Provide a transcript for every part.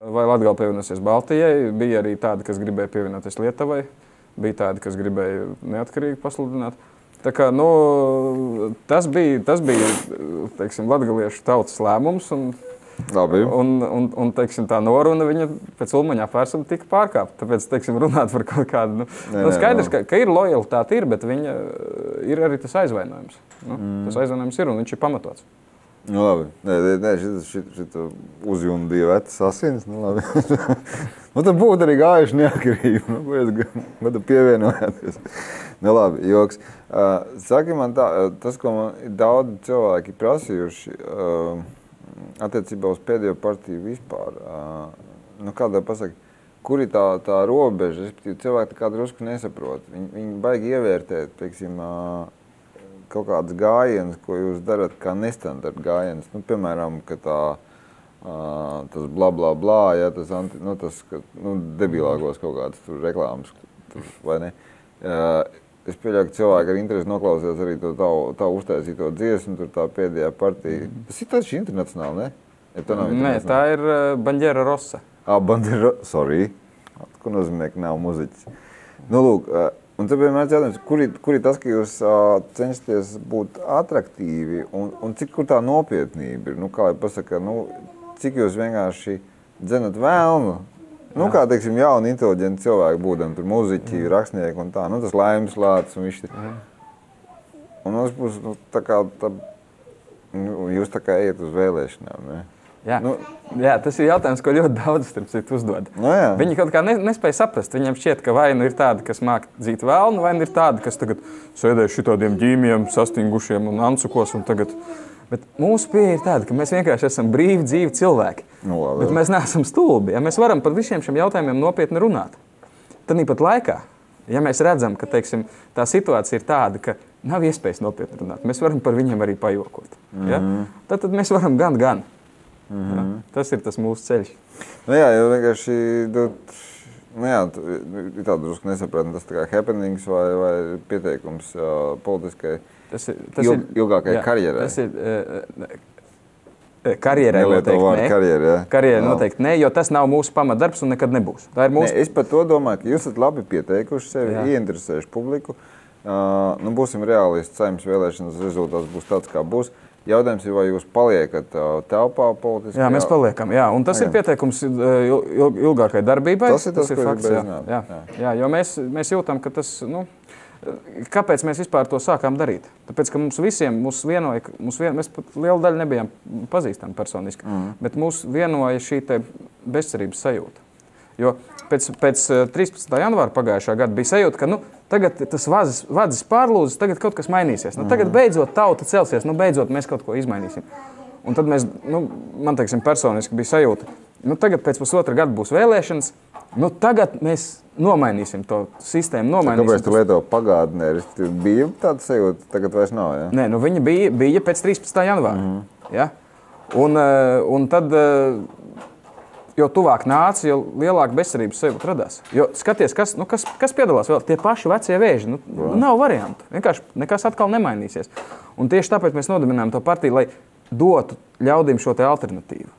Vai Latgale pievienosies Baltijai, bija arī tādi, kas gribēja pievienoties Lietuvai, bija tādi, kas gribēja neatkarīgi pasludināt. Tā kā, tas bija teiksim, latgaliešu tautas lēmums, un teiksim, tā noruna viņa pēc Ulmaņa apvērsuma tika pārkāpta. Tāpēc, teiksim, runāt par kaut kādu, skaidrs, ka ir lojalitāte, bet viņa ir arī tas aizvainojums. Tas aizvainojums ir, un viņš ir pamatots. Nu, labi. Nē, šito uzjumdīja vecas asins. Nu, labi. Tad būtu arī gājuši neatkarību. Tad pievienojāties. Nu, labi, joks. Saki man tā, tas, ko man daudz cilvēki prasījuši attiecībā uz pēdējo partiju vispār. Kādā pasaka, kur ir tā robeža, respektīvi cilvēki tā kā drusku nesaprot. Viņi baigi ievērtēt, teiksim, kaut kādas gājienas, ko jūs darat kā nestandarta gājienas. Piemēram, ka tas bla bla bla, ja, tas debilākos kaut kādas tur reklāmas, vai ne? Es pieļauju, ka cilvēki ar interesi noklausījās arī to tavu uztaisīto dziesmu, tur tā pēdējā partija. Tas ir taču internacionāli, ne? Ja Nē, tā ir Bandiera Rossa. Bandiera Rossa, sorry. Ko nozīmē, ka nav muziķis? Nu, lūk, un tad vienmēr jautājums, kur ir tas, ka jūs cenšaties būt atraktīvi un kur tā nopietnība ir? Kā lai pasaka, cik jūs vienkārši dzenat vēlmu? Kā, teiksim, jauni, inteliģenti cilvēki būdami, tur muziķi, rakstnieki un tā, tas Laimes Lācis un višķi. Un otrs puses, jūs tā kā ejat uz vēlēšanām, ne? Jā, tas ir jautājums, ko ļoti daudz uzdod. Viņi kaut kā nespēja saprast. Viņiem šķiet, ka vai ir tādi, kas māk dzīt vēlnu, vai ir tādi, kas tagad sēdēja šitādiem ģīmiem, sastingušiem un ancukos. Bet mūsu pieeja ir tāda, ka mēs vienkārši esam brīvi, dzīvi cilvēki. Bet mēs neesam stulbi. Ja mēs varam par visiem šiem jautājumiem nopietni runāt. Tad laikā, ja mēs redzam, ka teiksim, tā situācija ir tāda, ka nav iespējas nopietni runāt, mēs varam par viņiem arī pajokot. Ja? Tad mēs varam gan. Ja, tas ir tas mūsu ceļš. Jo vienkārši ir tāda drusku nesapratne, tas tā kā happenings vai pieteikums politiskai ilgākai karjerai. Tas ir karjerai noteikti ne. Karjerai noteikti ne, jo tas nav mūsu pamatdarbs un nekad nebūs. Tā ir mūsu... Es par to domāju, ka jūs esat labi pieteikuši sevi, ieinteresējuši publiku. Būsim realisti, Saeimas vēlēšanas rezultāts būs tāds, kā būs. Jautājums ir, vai jūs paliekat telpā politiski? Jā, mēs paliekam, un tas ir pieteikums ilgākai darbībai. Tas ir tas, ko fakts, jā, jo mēs jūtam, ka tas, kāpēc mēs vispār to sākām darīt? Tāpēc, ka mums visiem, mēs pat lielu daļu nebijām pazīstami personiski, bet mūs vienoja šī te bezcerības sajūta. Jo pēc 13. janvāra pagājušā gada bija sajūta, ka tagad tas vadzis pārlūzis, tagad kaut kas mainīsies. Tagad beidzot tauta celsies, beidzot mēs kaut ko izmainīsim. Un tad man teiksim, personiski bija sajūta, tagad pēc pusotra gada būs vēlēšanas, tagad mēs nomainīsim to sistēmu. Kāpēc tu lieto pagātnē? Bija tāda sajūta, tagad vairs nav, ja? Nē, viņa bija pēc 13. janvāra. Ja? Un tad... Jo tuvāk nāca, jo lielāka bezcerības sajūta radās. Jo skaties, kas piedalās vēl? Tie paši vecie vēži. Nav variantu. Vienkārši nekas atkal nemainīsies. Un tieši tāpēc mēs nodibinājām to partiju, lai dotu ļaudīm šo te alternatīvu.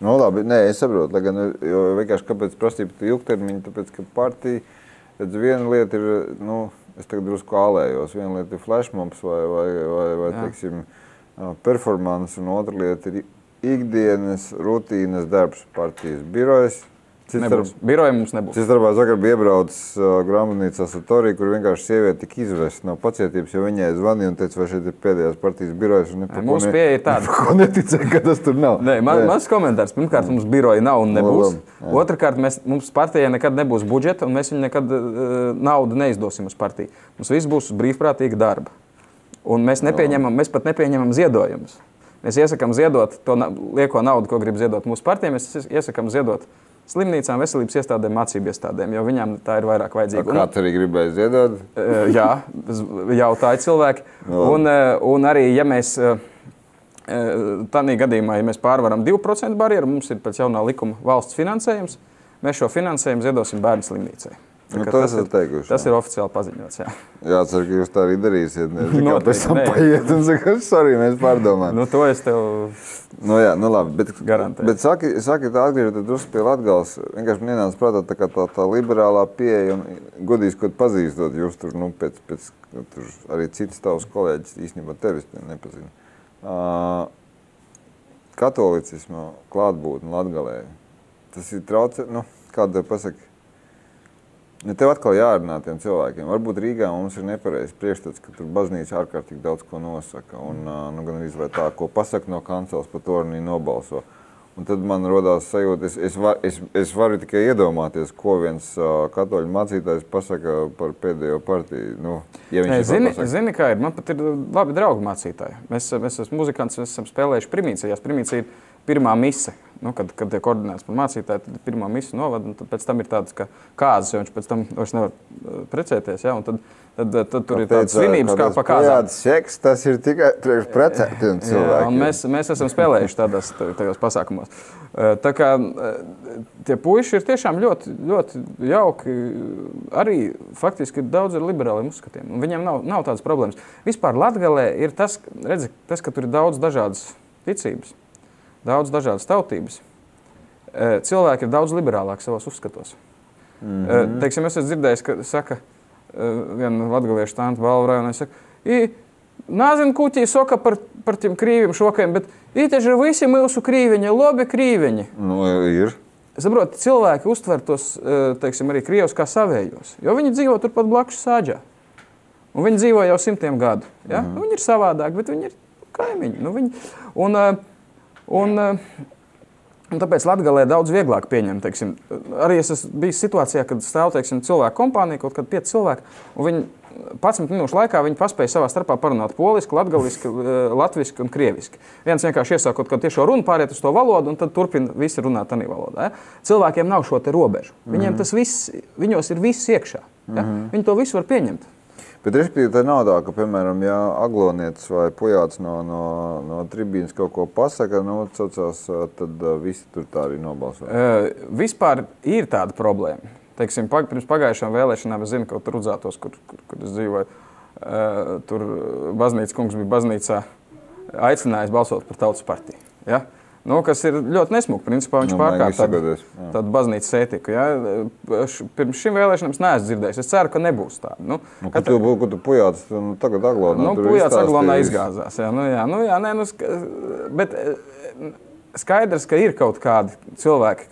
Labi, nē, es saprotu, lai gan, jo vienkārši kāpēc prasība ilgtermiņa, tāpēc, ka partija, viena lieta ir, es tagad drusku ālējos, viena lieta ir flashmobs vai teiksim, performance, un otra lieta ir ikdienas, rutīnas darbs partijas birojas. Biroja mums nebūs. Cits darbā vakar bija iebraucis grāmatnīcā Satorī, kur vienkārši sieviete tika izvest no pacietības, jo viņai zvanīja un teica, vai šeit ir pēdējās partijas birojas. Mūsu pieeja ir tāda. Ko neticēja, ka tas tur nav. Nē, mazs komentārs. Pirmkārt, mums biroja nav un nebūs. Otrakārt, mums partijai nekad nebūs budžeta un mēs viņu nekad naudu neizdosim uz partiju. Mums viss būs uz brīvprātīga darba. Un mēs pat nepieņemam ziedojumus. Mēs iesakām ziedot to lieko naudu, ko grib ziedot mūsu partijai. Mēs iesakām ziedot slimnīcām, veselības iestādēm, mācību iestādēm, jo viņām tā ir vairāk vajadzīga. Kāds arī gribēja ziedot? Jā, jautāja cilvēki. Un arī, ja mēs tādā gadījumā, ja mēs pārvaram 2% barjeru, mums ir pēc jaunā likuma valsts finansējums, mēs šo finansējumu ziedosim bērnu slimnīcai. Tas ir oficiāli paziņots, jā. Jā, ceru, ka jūs tā arī darīsiet. Kā pēc tam paiet un saka, sorry, mēs pārdomājam. Nu, to es tev labi, garantēju. Bet saki tā atgriežot drusku pie Latgales, vienkārši man ienāca prātā tā liberālā pieeja un godīgi, ko pazīstot, jūs tur, pēc tur arī citas tavas kolēģis, īstenībā tevis nepazinu. Katolicisma klātbūtne Latgalē, tas ir traucē, kāda tev pasaka? Tev atkal jārunā tiem cilvēkiem. Varbūt Rīgā mums ir nepareizs priekšstats, ka tur baznīca ārkārtīgi daudz ko nosaka. Un gan arī vai tā, ko pasaka no kancels, par to arī nobalso. Un tad man rodās sajūta, es varu tikai iedomāties, ko viens katoļu mācītājs pasaka par pēdējo partiju. Zini, kā ir? Man pat ir labi draugi mācītāji. Mēs esam muzikants, mēs esam spēlējuši primīcijās. Primīcija ir pirmā mise. Kad tiek ordinēts par mācītāju, tad pirmā mise novada, un tad pēc tam ir tādas kā kāzas, jo viņš pēc tam vairs nevar precēties. Ja? Un tad tur ir tādas svinības kā pa kāzām. Seks, tas ir tikai priekš precētiem cilvēkiem. Un mēs esam spēlējuši tajos pasākumos. Tā kā tie puiši ir tiešām ļoti, ļoti jauki. Arī faktiski ir daudz ar liberāliem uzskatiem. Un viņiem nav tādas problēmas. Vispār Latgalē ir tas, ka tur ir daudz dažādas ticības. Daudz dažādas tautības. Cilvēki ir daudz liberālāki savos uzskatos. Teiksim, es esmu dzirdējis, ka saka viena latgaliešu tanta Balvu rajonā, saka, nazinu kuķī soka par tiem krīviem šokajiem, bet iteži visi mūsu krīviņi, labi krīviņi. Ir. Saprot, cilvēki uztver tos, teiksim, arī krievus kā savējos, jo viņi dzīvo turpat blakus Sāģā. Un viņi dzīvo jau 100 gadu. Ja? Viņi ir savādāk, bet viņi ir kaimiņi. Un tāpēc Latgalē daudz vieglāk pieņemt, teiksim. Arī es esmu bijis situācijā, kad stāv, teiksim, cilvēku kompānija, kaut kad 5 cilvēki, un viņi 11 minūšu laikā viņi paspēja savā starpā parunāt poliski, latgaliski, latviski un krieviski. Viens vienkārši iesāk kaut kādu tiešo runu, pāriet uz to valodu, un tad turpina visi runāt tādā valodā. Ja? Cilvēkiem nav šo te robežu. Viņiem tas viss, viņos ir viss iekšā. Ja? Viņi to visu var pieņemt. Bet respektīvi tā nav tā, ka, piemēram, ja aglonietis vai pujāts no tribīnas kaut ko pasaka, tad visi tur tā arī nobalso. Vispār ir tāda problēma. Teiksim, pirms pagājušām vēlēšanām es zinu, ka tur Rudzātos, kur es dzīvoju, tur baznīcas kungs bija baznīcā aicinājis balsot par Tautas partiju. Ja? Kas ir ļoti nesmuki. Principā viņš pārkāp tādu baznīcas ētiku. Ja? Pirms šīm vēlēšanām es neesmu dzirdējis. Es ceru, ka nebūs tāda. Kur tu pujāts tagad Aglonā? Pujāts Aglonā izgāzās. Bet skaidrs, ka ir kaut kādi cilvēki,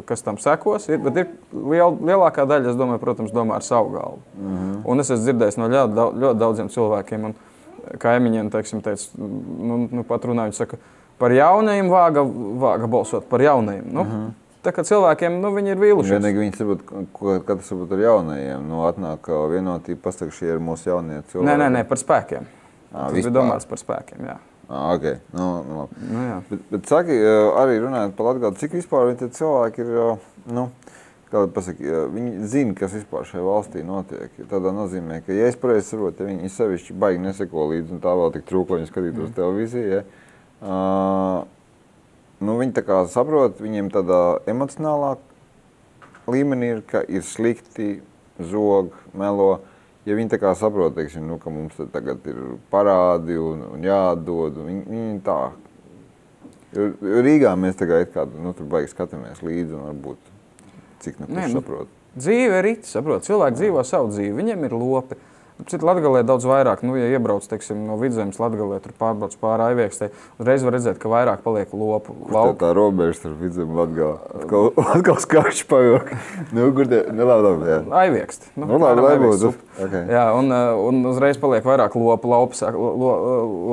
kas tam sekos, bet ir lielākā daļa, es domāju, protams, domā ar savu galvu. Un es esmu dzirdējis no ļoti daudziem cilvēkiem un kaimiņiem, teiksim, pat runāju, viņi saka, par jaunajiem vāga balsot, par jaunajiem. Tā kā cilvēkiem, viņi ir vīlušies. Vienīgi viņi saprot, ka tas varbūt ar jaunajiem. Atnāk vienotība, pasaka, šie ir mūsu jaunie cilvēki. Nē, par spēkiem. Tas bija domāts par spēkiem, jā. Ok. Bet saki, arī runājot par Latgali, cik vispār viņi cilvēki ir, kāda pasaka, viņi zina, kas vispār šajā valstī notiek. Tādā nozīmē, ka, ja es pareizi saprotu, ja viņi sevišķi baigi neseko līdzi, un tā vēl tik trūk, lai viņi skatītos televīziju, ja? Viņi tā kā saprot, viņiem tādā emocionālā līmenī ir, ka ir slikti, zog, melo. Ja viņi tā kā saprot, teiksim, ka mums tagad ir parādi un jādod, viņi tā. Jo Rīgā mēs tagad tur baigi skatāmies līdzi un varbūt cik kurš saprot. Dzīve ir rīts, saprot. Cilvēki dzīvo savu dzīvi, viņiem ir lopi. Latgalē daudz vairāk, ja iebrauc, teiksim, no Vidzemes Latgalē, tur pārbrauc pāri Aiviekstē, uzreiz var redzēt, ka vairāk paliek lopu lauku. Tā robeža ar Vidzemi Latgalē? Atkal skārši pavilk. Labi, jā. Aivieksti. Lai būtu. Okay. Jā, un uzreiz paliek vairāk lopu,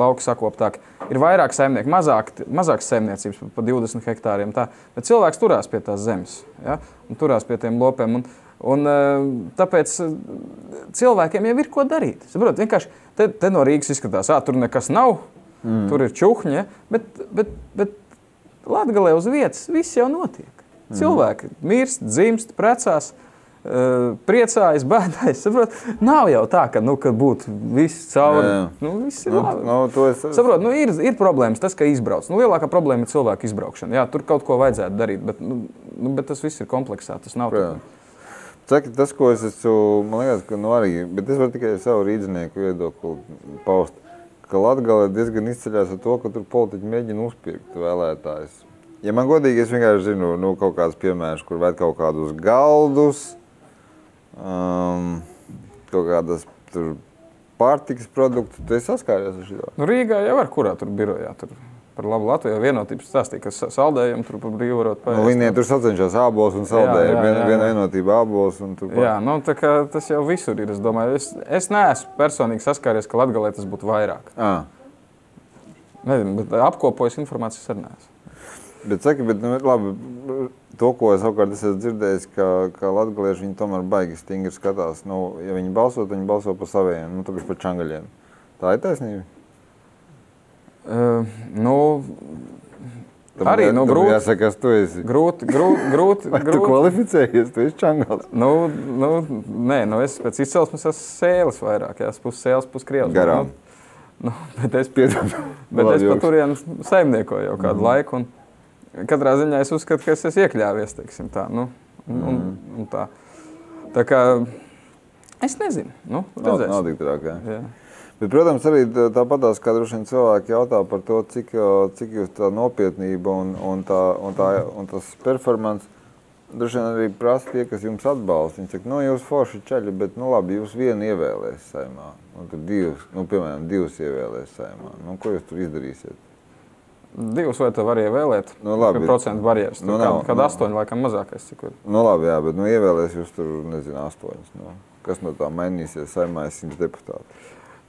lauku sakoptāk. Ir vairāk saimnieku, mazākas saimniecības pa 20 hektāriem, tā. Bet cilvēks turās pie tās zemes, ja? Un turās pie tiem lopiem. Un tāpēc cilvēkiem jau ir ko darīt. Saprot, vienkārši te no Rīgas izskatās, tur nekas nav, tur ir čuhņi, bet Latgalē uz vietas viss jau notiek. Cilvēki mirst, dzimst, precās, priecājas, bēdājas. Saprot, nav jau tā, ka būtu viss cauri. Viss ir labi. Saprot, ir problēmas tas, ka izbrauc. Lielākā problēma ir cilvēku izbraukšana. Jā, tur kaut ko vajadzētu darīt, bet tas viss ir kompleksā. Tas nav tā. Saki, tas, ko es esmu, man liekas, ka arī, bet es varu tikai savu rīdzinieku viedokli paust, ka Latgale diezgan izceļās ar to, ka tur politiķi mēģina uzpirkt vēlētājus. Ja man godīgi, es vienkārši zinu, kaut kāds piemērs, kur ved kaut kādus galdus, kaut kādas tur pārtikas produktus, tu esi saskāries ar šito? Rīgā jau ar kurā tur birojā, tur par labu Latviju vienotības stāstīja, ka saldējumu tur par brīvu varot paēst. Viņi tur sacenšās ābols un saldējumu, viena vienotība ābols un tur Jā, tā kā tas jau visur ir, es domāju. Es neesmu personīgi saskāries, ka Latgalē tas būtu vairāk. Nezinu, bet apkopojas informācijas arī neesmu. Bet saki, labi, to, ko es savukārt esmu dzirdējis, ka latgalieši viņi tomēr baigi stingri skatās. Ja viņi balso, tad viņi balso par saviem, tāpēc par čangaļiem. Tā ir taisnība? Arī grūti. Jāsaka, kas tu esi? Grūti. Vai tu kvalificējies, tu esi čangals? Nē, es pēc izcelsmes esmu sēles vairāk, es pus sēles, pus krievs. Garām. Bet es pa turien saimniekoju jau kādu laiku, un katrā ziņā es uzskatu, ka es esmu iekļāvies, teiksim tā. Un tā. Tā kā, es nezinu, redzēsim. Nav tik trāk, jā. Bet, protams, arī tāpatās, kā droši vien cilvēki jautā par to, cik jūs tā nopietnība un tas performance, droši vien arī prasa tie, kas jums atbalsta. Viņi saka, jūs forši ceļi, bet, labi, jūs vienu ievēlēs Saeimā. Un tur piemēram, divus ievēlēs Saeimā. Ko jūs tur izdarīsiet? Divus vai tev var ievēlēt? Labi. Procentu barjeras. Kad 8 laikam mazākais. Cik ir. Labi, jā, bet ievēlēs jūs tur, nezinu, 8. Kas no tā mainīsies? Saeimā ir 100 deputāti.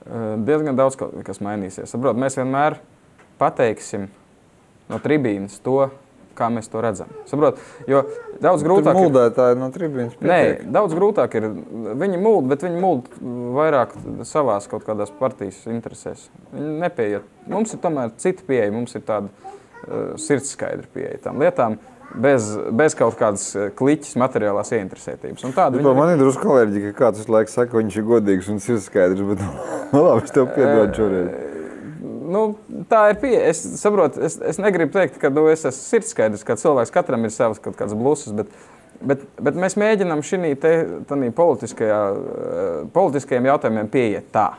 Diezgan daudz, kas mainīsies. Saprot, mēs vienmēr pateiksim no tribīnas to, kā mēs to redzam. Saprot, jo daudz grūtāk ir... Muldētāji no tribīnas pietiek. Nē, daudz grūtāk ir. Viņi muld, bet viņi muld vairāk savās kaut kādās partijas interesēs. Viņi nepieiet. Mums ir tomēr cita pieeja, mums ir tāda sirdsskaidra pieeja tām lietām. Bez kaut kādas kliķis materiālās ieinteresētības. Man ir drusku alerģija, ka kāds visu laiku saka, ka viņš ir godīgs un sirdsskaidrs, bet labi, es tev piedodu šoreiz. Tā ir pieeja. Es saprotu, es negribu teikt, ka es esmu sirdsskaidrs, ka cilvēks katram ir savas kaut kādas blusas, bet mēs mēģinām šī politiskajiem jautājumiem pieiet tā.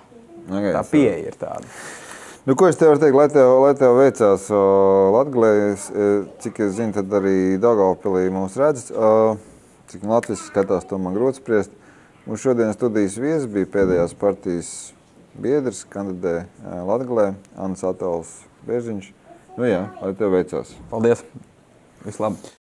Tā pieeja ir tāda. Ko es tev varu teikt, lai tev veicās Latgalē, cik es zinu, tad arī Daugavpilī mūs redz, cik Latvijas skatās, to man grūti spriest. Mums šodien studijas viesis bija pēdējās partijas biedrs, kandidē Latgalē, Annas Atols Bērziņš. Lai tev veicās. Paldies. Vislabāk.